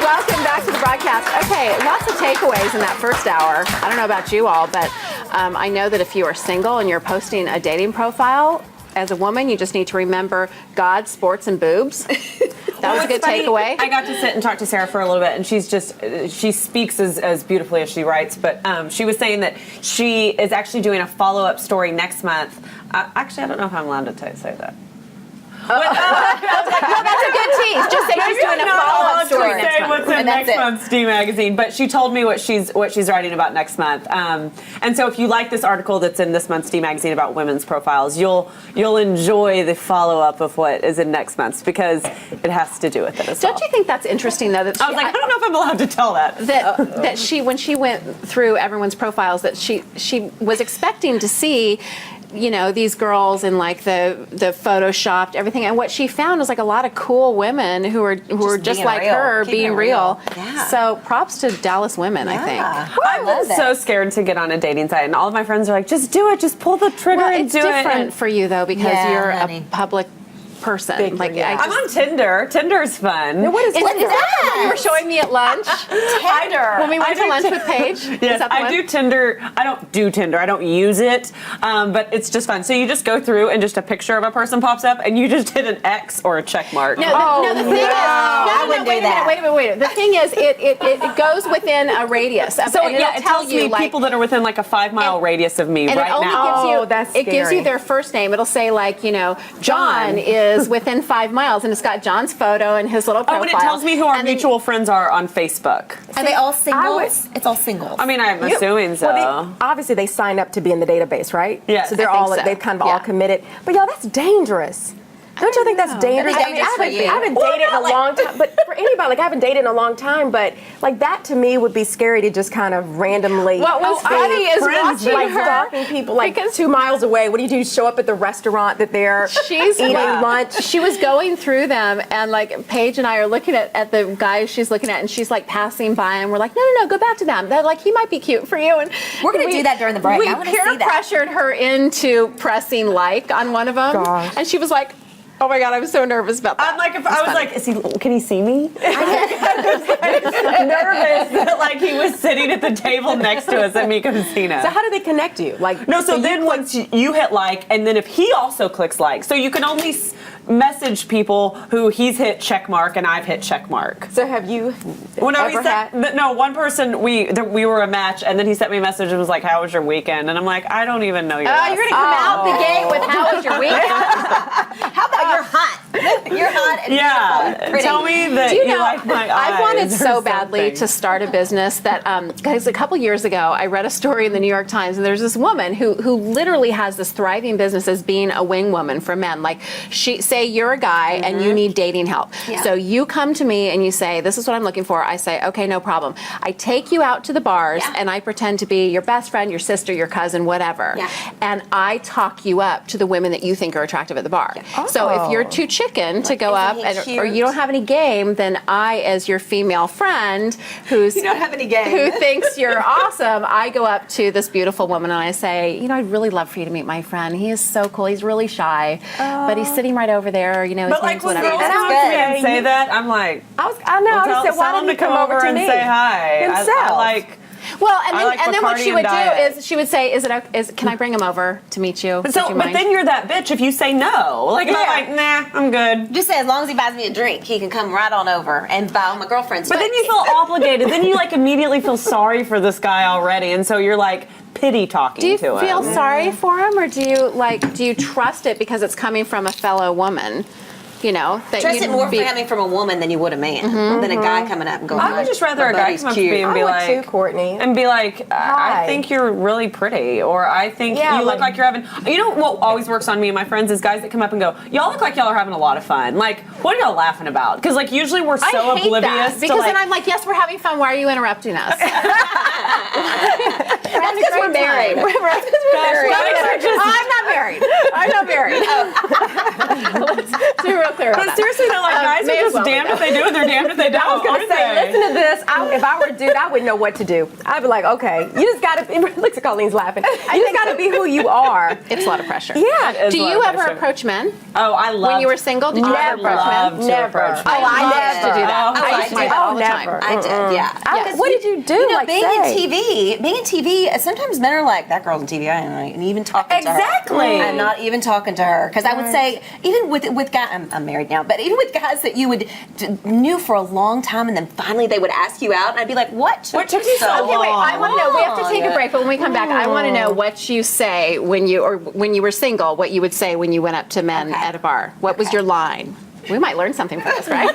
Welcome back to the broadcast. Okay, lots of takeaways in that first hour. I don't know about you all, but I know that if you are single and you're posting a dating profile, as a woman, you just need to remember God, sports, and boobs. That was a good takeaway. I got to sit and talk to Sarah for a little bit, and she speaks as beautifully as she writes, but she was saying that she is actually doing a follow-up story next month. Actually, I don't know if I'm allowed to say that. No, that's a good tease. Just say she's doing a follow-up story next month. What's in next month's D magazine, but she told me what she's writing about next month. And so if you like this article that's in this month's D magazine about women's profiles, you'll enjoy the follow-up of what is in next month's because it has to do with it as well. Don't you think that's interesting though? That I was like, I don't know if I'm allowed to tell that. That she, when she went through everyone's profiles, that she was expecting to see, you know, these girls in like the photoshopped everything, and what she found was like a lot of cool women who were just like real. her, being real. Yeah. So props to Dallas women, I think. I was so scared to get on a dating site, and all of my friends are like, just do it, just pull the trigger and it's do it. It's different for you though because you're a public person. I'm on Tinder. Tinder's fun. What is that? You were showing me at lunch. Tinder. When we went to lunch with Paige. Yes, I do Tinder. I don't do Tinder. I don't use it, but it's just fun. So you just go through and just a picture of a person pops up, and you just hit an X or a check mark. The thing is, wait a minute. The thing is, it goes within a radius. So it tells me like, people that are within like a 5-mile radius of me right now. It gives you their first name. It'll say like, you know, John is within 5 miles, and it's got John's photo and his little profile. Oh, and it tells me who our mutual friends are on Facebook. Are they all singles? It's all singles. I mean, I'm assuming so. Well, obviously, they signed up to be in the database, right? Yes. So they've kind of all committed. But y'all, that's dangerous. Don't you think that's dangerous? I haven't dated in a long time, but for anybody, like I haven't dated in a long time, but like that to me would be scary to just kind of randomly. What was funny is watching like her stalking people like 2 miles away. What do? Show up at the restaurant that they're eating lunch. She was going through them, and like Paige and I are looking at the guys she's looking at, and she's like passing by, and we're like, no, go back to them. They're like, he might be cute for you, and we're gonna do that during the break. We I want to see that. pressured her into pressing like on one of them, and she was like, oh my God, I'm so nervous about that. I'm like, I was like, can he see me? nervous that like he was sitting at the table next to us at Mi Cocina. So how do they connect you? Like then once you hit like, and then if he also clicks like, so you can only message people who he's hit check mark and I've hit check mark. So have you one person, we were a match, and then he sent me a message and was like, how was your weekend? And I'm like, I don't even know your you're going to come out the gate with how was your weekend? How about you're hot? You're hot and beautiful. Tell me that you like my eyes. I wanted so badly to start a business that, guys, a couple years ago, I read a story in the New York Times, and there's this woman who literally has this thriving business as being a wing woman for men. Like, say you're a guy and you need dating help. Yeah. So you come to me and you say, this is what I'm looking for. I say, okay, no problem. I take you out to the bars and I pretend to be your best friend, your sister, your cousin, whatever. Yeah. And I talk you up to the women that you think are attractive at the bar. Yeah. Oh. So if you're too chicken to go up or you don't have any game, then I, as your female friend you don't have any game, who thinks you're awesome, I go up to this beautiful woman and I say, you know, I'd really love for you to meet my friend. He is so cool. He's really shy, but he's sitting right over there. You know, his name's whatever. But like when girls come to me and say that, I'm like, I know. I said, why don't you come over and say hi? Himself. Well, and then what she would do is she would say, can I bring him over to meet you? But then you're that bitch if you say no. Like, I'm like, nah, I'm good. Just say as long as he buys me a drink, he can come right on over and buy all my girlfriend's But then you feel obligated. Then you like immediately feel sorry for this guy already, and so you're like pity talking to him. Do you feel sorry for him, or do you trust it because it's coming from a fellow woman? You know, that trust it more for coming from a woman than you would a man, than a guy coming up and going. I would just rather a guy come up to me and be like, too, Courtney, and be like, I think you're really pretty, or I think you look like you're having. You know what always works on me and my friends is guys that come up and go, y'all look like y'all are having a lot of fun. Like, what are y'all laughing about? Because like usually we're so oblivious. Because then I'm like, yes, we're having fun. Why are you interrupting us? That's because we're married. I'm not married. Let's be real clear about that. But seriously though, like guys are just damned if they do and they're damned if they don't. I was going to say, listen to this. If I were a dude, I wouldn't know what to do. I'd be like, okay, you just got to, look at Colleen's laughing. You just got to be who you are. It's a lot of pressure. Yeah. Do you ever approach men? Oh, I love. When you were single, did you ever approach men? Never. I love to do that. I used to do that all the time. never. I did, yeah. What did you do? You know, Like, being say? in TV, sometimes men are like, that girl's in TV, I ain't even talking to her. Exactly. I'm not even talking to her. Because I would say, even with guys, I'm married now, but even with guys that you would knew for a long time and then finally they would ask you out, and I'd be like, what took you so long? Okay, wait. I want to know. We have to take a break, but when we come back, I want to know what you say when you were single. What you would say when you went up to men at a bar. What was your line? We might learn something from this, right?